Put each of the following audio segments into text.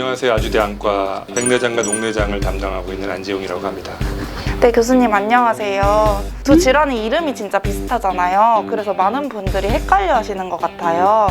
안녕하세요. 아주대안과 백내장과 녹내장을 담당하고 있는 안재용이라고 합니다. 네, 교수님 안녕하세요. 두 질환의 이름이 진짜 비슷하잖아요. 그래서 많은 분들이 헷갈려 하시는 것 같아요.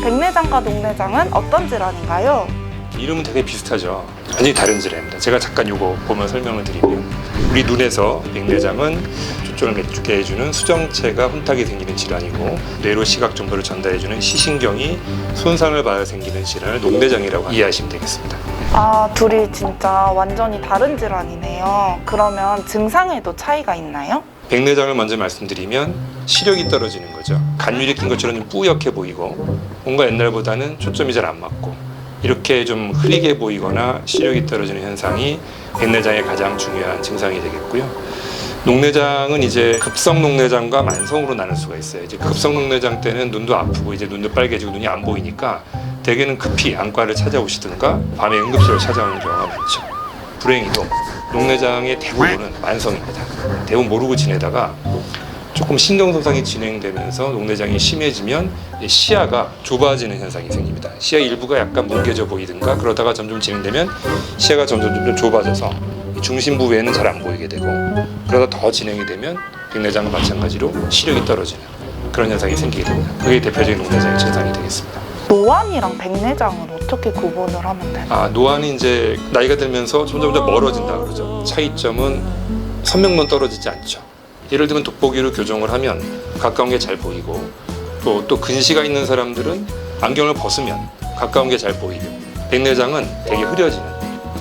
백내장과 녹내장은 어떤 질환인가요? 이름은 되게 비슷하죠. 완전히 다른 질환입니다. 제가 잠깐 이거 보면 설명을 드리면, 우리 눈에서 백내장은 초점을 맺게 해주는 수정체가 혼탁이 생기는 질환이고, 뇌로 시각 정보를 전달해주는 시신경이 손상을 받아 생기는 질환을 녹내장이라고 이해하시면 되겠습니다. 아, 둘이 진짜 완전히 다른 질환이네요. 그러면 증상에도 차이가 있나요? 백내장을 먼저 말씀드리면 시력이 떨어지는 거죠. 간유리 낀 것처럼 좀 뿌옇게 보이고, 뭔가 옛날보다는 초점이 잘 안 맞고, 이렇게 좀 흐리게 보이거나 시력이 떨어지는 현상이 백내장의 가장 중요한 증상이 되겠고요. 녹내장은 이제 급성 녹내장과 만성으로 나눌 수가 있어요. 이제 급성 녹내장 때는 눈도 아프고 이제 눈도 빨개지고 눈이 안 보이니까 대개는 급히 안과를 찾아오시든가 밤에 응급실을 찾아오는 경우가 많죠. 불행히도 녹내장의 대부분은 만성입니다. 대부분 모르고 지내다가 조금 신경손상이 진행되면서 녹내장이 심해지면 시야가 좁아지는 현상이 생깁니다. 시야 일부가 약간 뭉개져 보이든가 그러다가 점점 진행되면 시야가 점점 좁아져서 중심부 외에는 잘 안 보이게 되고, 그러다 더 진행이 되면 백내장과 마찬가지로 시력이 떨어지는 그런 현상이 생기게 됩니다. 그게 대표적인 녹내장의 증상이 되겠습니다. 노안이랑 백내장은 어떻게 구분을 하면 되나요? 노안이 이제 나이가 들면서 점점 멀어진다 그러죠. 차이점은 선명만 떨어지지 않죠. 예를 들면 돋보기로 교정을 하면 가까운 게 잘 보이고, 또 근시가 있는 사람들은 안경을 벗으면 가까운 게 잘 보이고, 백내장은 되게 흐려지는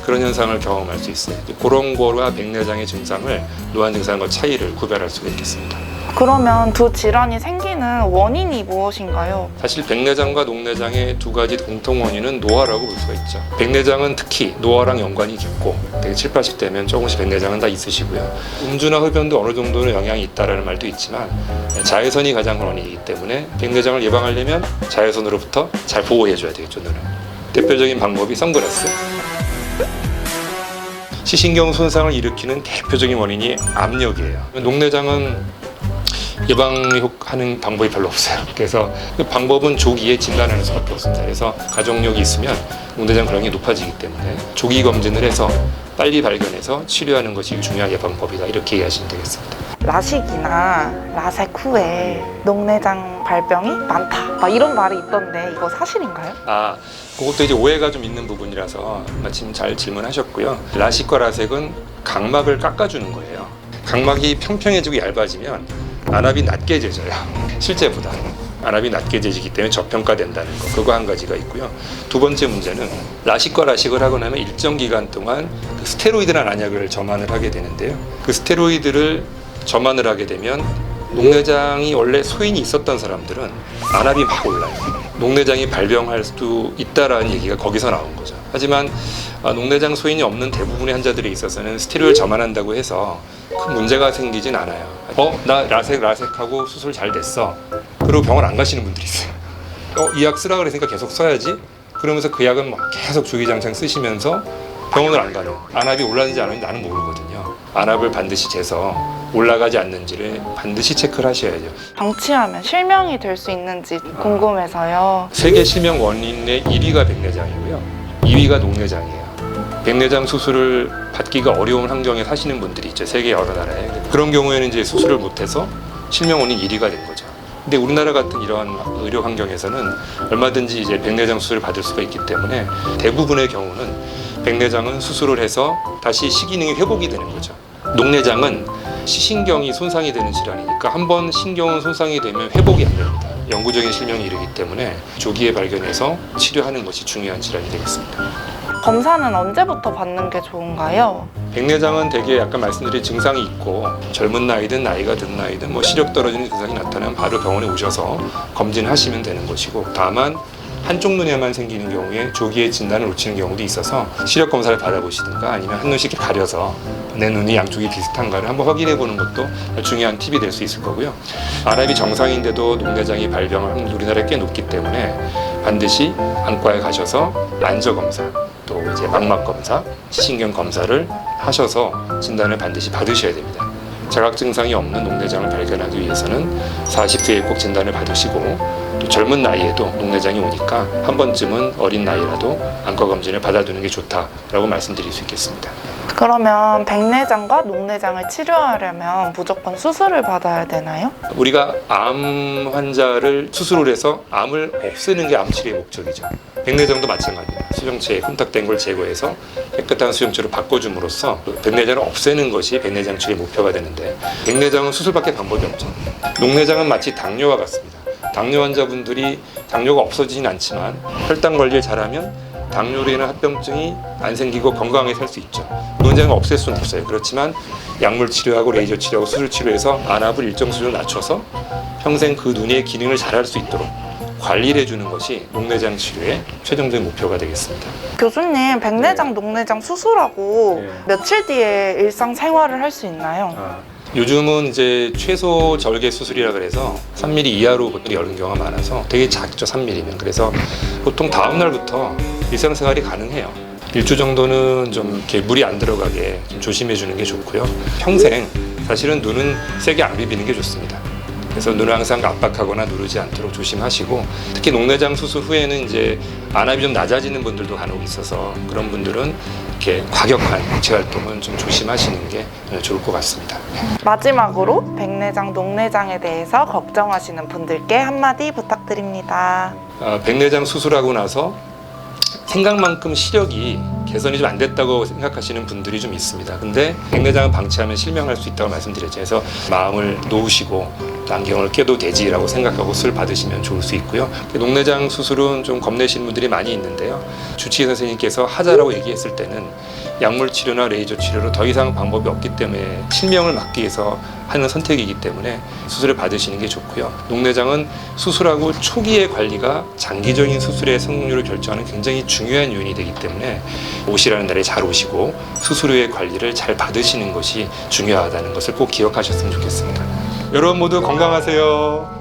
그런 현상을 경험할 수 있어요. 그런 거와 백내장의 증상을 노안 증상과 차이를 구별할 수가 있겠습니다. 그러면 두 질환이 생기는 원인이 무엇인가요? 사실 백내장과 녹내장의 두 가지 공통 원인은 노화라고 볼 수가 있죠. 백내장은 특히 노화랑 연관이 깊고, 되게 7, 80대면 조금씩 백내장은 다 있으시고요. 음주나 흡연도 어느 정도는 영향이 있다는 말도 있지만, 자외선이 가장 원인이기 때문에 백내장을 예방하려면 자외선으로부터 잘 보호해줘야 되겠죠, 눈을. 대표적인 방법이 선글라스. 시신경 손상을 일으키는 대표적인 원인이 압력이에요. 녹내장은 예방하는 방법이 별로 없어요. 그래서 그 방법은 조기에 진단하는 수밖에 없습니다. 그래서 가족력이 있으면 녹내장 그런 게 높아지기 때문에 조기 검진을 해서 빨리 발견해서 치료하는 것이 중요한 예방법이다, 이렇게 이해하시면 되겠습니다. 라식이나 라섹 후에 녹내장 발병이 많다, 막 이런 말이 있던데 이거 사실인가요? 그것도 이제 오해가 좀 있는 부분이라서 마침 잘 질문하셨고요. 라식과 라섹은 각막을 깎아주는 거예요. 각막이 평평해지고 얇아지면 안압이 낮게 재져요. 실제보다 안압이 낮게 재지기 때문에 저평가된다는 거, 그거 한 가지가 있고요. 두 번째 문제는 라식과 라식을 하고 나면 일정 기간 동안 그 스테로이드라는 안약을 점안을 하게 되는데요. 그 스테로이드를 점안을 하게 되면 녹내장이 원래 소인이 있었던 사람들은 안압이 막 올라요. 녹내장이 발병할 수도 있다라는 얘기가 거기서 나온 거죠. 하지만 녹내장 소인이 없는 대부분의 환자들에 있어서는 스테로이드를 점안한다고 해서 큰 문제가 생기진 않아요. 나 라섹하고 수술 잘 됐어. 그리고 병원 안 가시는 분들이 있어요. 이 약 쓰라 그랬으니까 계속 써야지. 그러면서 그 약은 막 계속 주기장창 쓰시면서 병원을 안 가요. 안압이 올라가는지 안 오는지 나는 모르거든요. 안압을 반드시 재서 올라가지 않는지를 반드시 체크를 하셔야죠. 방치하면 실명이 될 수 있는지 궁금해서요. 세계 실명 원인의 1위가 백내장이고요. 2위가 녹내장이에요. 백내장 수술을 받기가 어려운 환경에 사시는 분들이 있죠. 세계 여러 나라에. 그런 경우에는 이제 수술을 못해서 실명 원인 1위가 된 거죠. 근데 우리나라 같은 이러한 의료 환경에서는 얼마든지 이제 백내장 수술을 받을 수가 있기 때문에 대부분의 경우는 백내장은 수술을 해서 다시 시기능이 회복이 되는 거죠. 녹내장은 시신경이 손상이 되는 질환이니까 한번 신경은 손상이 되면 회복이 안 됩니다. 영구적인 실명이 이르기 때문에 조기에 발견해서 치료하는 것이 중요한 질환이 되겠습니다. 검사는 언제부터 받는 게 좋은가요? 백내장은 대개 아까 말씀드린 증상이 있고, 젊은 나이든 나이가 든 나이든 시력 떨어지는 증상이 나타나면 바로 병원에 오셔서 검진하시면 되는 것이고, 다만 한쪽 눈에만 생기는 경우에 조기에 진단을 놓치는 경우도 있어서 시력 검사를 받아보시든가 아니면 한눈씩 가려서 내 눈이 양쪽이 비슷한가를 한번 확인해 보는 것도 중요한 팁이 될 수 있을 거고요. 안압이 정상인데도 녹내장이 발병할 확률이 우리나라에 꽤 높기 때문에 반드시 안과에 가셔서 안저 검사, 또 이제 망막 검사, 시신경 검사를 하셔서 진단을 반드시 받으셔야 됩니다. 자각 증상이 없는 녹내장을 발견하기 위해서는 40세에 꼭 진단을 받으시고, 또 젊은 나이에도 녹내장이 오니까 한 번쯤은 어린 나이라도 안과 검진을 받아두는 게 좋다라고 말씀드릴 수 있겠습니다. 그러면 백내장과 녹내장을 치료하려면 무조건 수술을 받아야 되나요? 우리가 암 환자를 수술을 해서 암을 없애는 게 암 치료의 목적이죠. 백내장도 마찬가지입니다. 수정체에 혼탁된 걸 제거해서 깨끗한 수정체로 바꿔줌으로써 백내장을 없애는 것이 백내장 치료의 목표가 되는데, 백내장은 수술밖에 방법이 없죠. 녹내장은 마치 당뇨와 같습니다. 당뇨 환자분들이 당뇨가 없어지진 않지만 혈당 관리를 잘하면 당뇨로 인한 합병증이 안 생기고 건강하게 살 수 있죠. 녹내장을 없앨 수는 없어요. 그렇지만 약물 치료하고 레이저 치료하고 수술 치료해서 안압을 일정 수준으로 낮춰서 평생 그 눈의 기능을 잘할 수 있도록 관리를 해주는 것이 녹내장 치료의 최종적인 목표가 되겠습니다. 교수님, 백내장, 녹내장 수술하고 네. 며칠 뒤에 일상생활을 할 수 있나요? 요즘은 이제 최소 절개 수술이라 그래서 3mm 이하로 보통 여는 경우가 많아서 되게 작죠, 3mm면. 그래서 보통 다음 날부터 일상생활이 가능해요. 일주 정도는 좀 이렇게 물이 안 들어가게 좀 조심해 주는 게 좋고요. 평생 사실은 눈은 세게 안 비비는 게 좋습니다. 그래서 눈을 항상 압박하거나 누르지 않도록 조심하시고, 특히 녹내장 수술 후에는 이제 안압이 좀 낮아지는 분들도 간혹 있어서 그런 분들은 이렇게 과격한 육체 활동은 좀 조심하시는 게 좋을 것 같습니다. 마지막으로 백내장, 녹내장에 대해서 걱정하시는 분들께 한마디 부탁드립니다. 백내장 수술하고 나서 생각만큼 시력이 개선이 좀 안 됐다고 생각하시는 분들이 좀 있습니다. 근데 백내장을 방치하면 실명할 수 있다고 말씀드렸죠. 그래서 마음을 놓으시고 안경을 껴도 되지라고 생각하고 수술 받으시면 좋을 수 있고요. 녹내장 수술은 좀 겁내시는 분들이 많이 있는데요. 주치의 선생님께서 하자라고 얘기했을 때는 약물 치료나 레이저 치료로 더 이상 방법이 없기 때문에 실명을 막기 위해서 하는 선택이기 때문에 수술을 받으시는 게 좋고요. 녹내장은 수술하고 초기의 관리가 장기적인 수술의 성공률을 결정하는 굉장히 중요한 요인이 되기 때문에 오시라는 날에 잘 오시고 수술 후의 관리를 잘 받으시는 것이 중요하다는 것을 꼭 기억하셨으면 좋겠습니다. 여러분 모두 건강하세요.